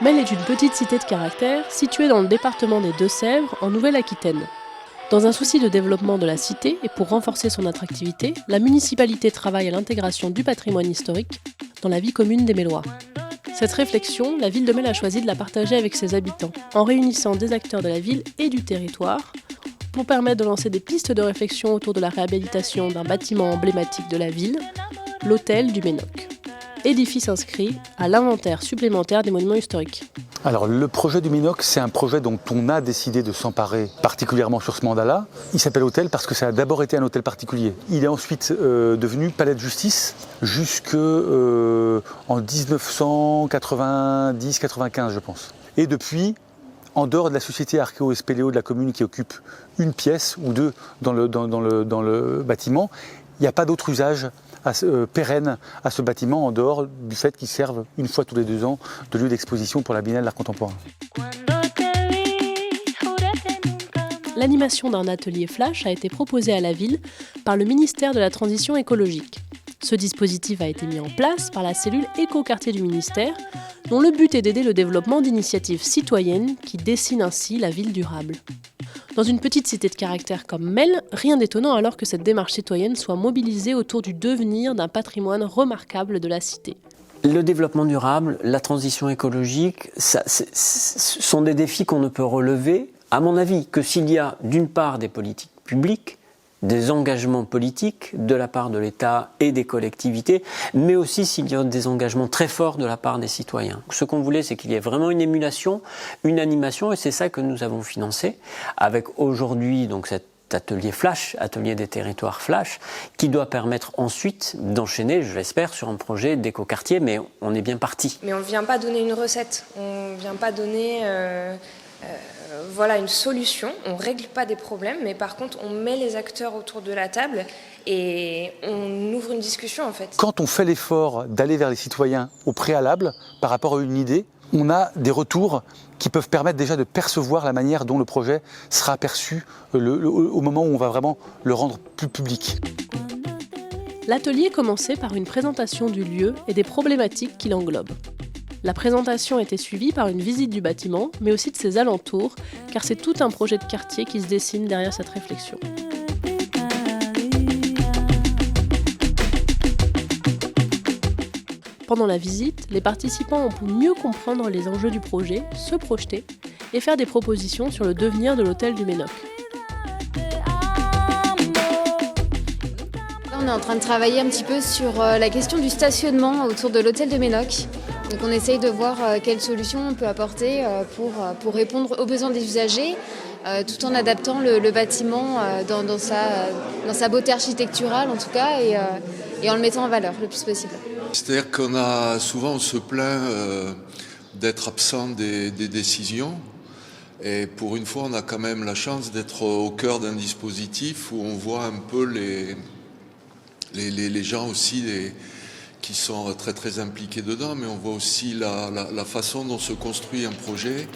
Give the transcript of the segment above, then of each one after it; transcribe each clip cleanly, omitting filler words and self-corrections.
Melle est une petite cité de caractère située dans le département des Deux-Sèvres, en Nouvelle-Aquitaine. Dans un souci de développement de la cité et pour renforcer son attractivité, la municipalité travaille à l'intégration du patrimoine historique dans la vie commune des Mellois. Cette réflexion, la ville de Melle a choisi de la partager avec ses habitants, en réunissant des acteurs de la ville et du territoire, pour permettre de lancer des pistes de réflexion autour de la réhabilitation d'un bâtiment emblématique de la ville, l'hôtel du Ménoc. Édifice inscrit à l'inventaire supplémentaire des monuments historiques. Alors le projet du Ménoc, c'est un projet dont on a décidé de s'emparer particulièrement sur ce mandat-là. Il s'appelle hôtel parce que ça a d'abord été un hôtel particulier. Il est ensuite devenu palais de justice jusqu'en 1990-95 je pense. Et depuis, en dehors de la société archéo-spéléo de la commune qui occupe une pièce ou deux dans le bâtiment, il n'y a pas d'autre usage pérenne à ce bâtiment en dehors du fait qu'il serve une fois tous les 2 ans de lieu d'exposition pour la Biennale d'art contemporain. L'animation d'un atelier flash a été proposée à la ville par le ministère de la Transition écologique. Ce dispositif a été mis en place par la cellule éco-quartier du ministère, dont le but est d'aider le développement d'initiatives citoyennes qui dessinent ainsi la ville durable. Dans une petite cité de caractère comme Melle, rien d'étonnant alors que cette démarche citoyenne soit mobilisée autour du devenir d'un patrimoine remarquable de la cité. Le développement durable, la transition écologique, ce sont des défis qu'on ne peut relever, à mon avis, que s'il y a d'une part des politiques publiques, des engagements politiques de la part de l'État et des collectivités, mais aussi s'il y a des engagements très forts de la part des citoyens. Ce qu'on voulait, c'est qu'il y ait vraiment une émulation, une animation, et c'est ça que nous avons financé, avec aujourd'hui donc cet atelier flash, atelier des territoires flash, qui doit permettre ensuite d'enchaîner, je l'espère, sur un projet d'éco-quartier, mais on est bien parti. Mais on ne vient pas donner une recette, on ne vient pas donner une solution, on ne règle pas des problèmes, mais par contre on met les acteurs autour de la table et on ouvre une discussion en fait. Quand on fait l'effort d'aller vers les citoyens au préalable par rapport à une idée, on a des retours qui peuvent permettre déjà de percevoir la manière dont le projet sera perçu au moment où on va vraiment le rendre plus public. L'atelier commençait par une présentation du lieu et des problématiques qui l'englobent. La présentation était suivie par une visite du bâtiment, mais aussi de ses alentours, car c'est tout un projet de quartier qui se dessine derrière cette réflexion. Pendant la visite, les participants ont pu mieux comprendre les enjeux du projet, se projeter et faire des propositions sur le devenir de l'hôtel du Ménoc. Là, on est en train de travailler un petit peu sur la question du stationnement autour de l'hôtel de Ménoc. Donc on essaye de voir quelles solutions on peut apporter pour répondre aux besoins des usagers, tout en adaptant le bâtiment dans sa beauté architecturale en tout cas, et en le mettant en valeur le plus possible. C'est-à-dire on se plaint d'être absent des décisions. Et pour une fois, on a quand même la chance d'être au cœur d'un dispositif où on voit un peu les gens aussi qui sont très très impliqués dedans, mais on voit aussi la façon dont se construit un projet.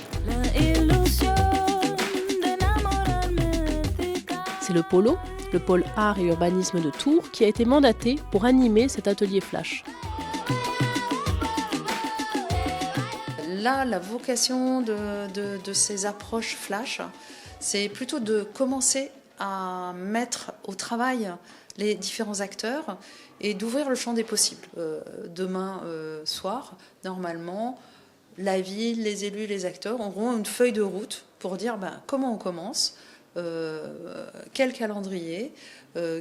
C'est le Polo, le pôle art et urbanisme de Tours, qui a été mandaté pour animer cet atelier flash. Là, la vocation de ces approches flash, c'est plutôt de commencer à mettre au travail les différents acteurs et d'ouvrir le champ des possibles. Demain soir, normalement, la ville, les élus, les acteurs auront une feuille de route pour dire comment on commence, quel calendrier,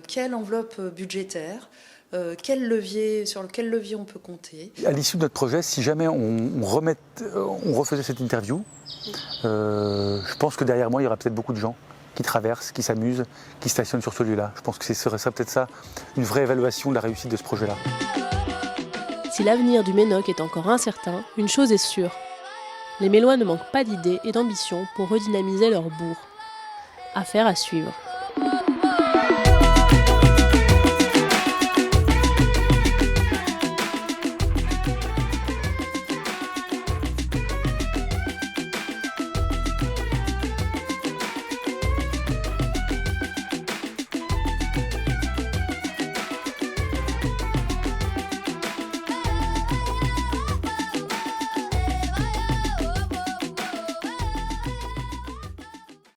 quelle enveloppe budgétaire, sur quel levier on peut compter. À l'issue de notre projet, si jamais on refaisait cette interview, je pense que derrière moi, il y aura peut-être beaucoup de gens qui traversent, qui s'amusent, qui stationnent sur ce lieu-là. Je pense que ce serait peut-être ça, une vraie évaluation de la réussite de ce projet-là. Si l'avenir du Ménoc est encore incertain, une chose est sûre. Les Mélois ne manquent pas d'idées et d'ambition pour redynamiser leur bourg. Affaire à suivre.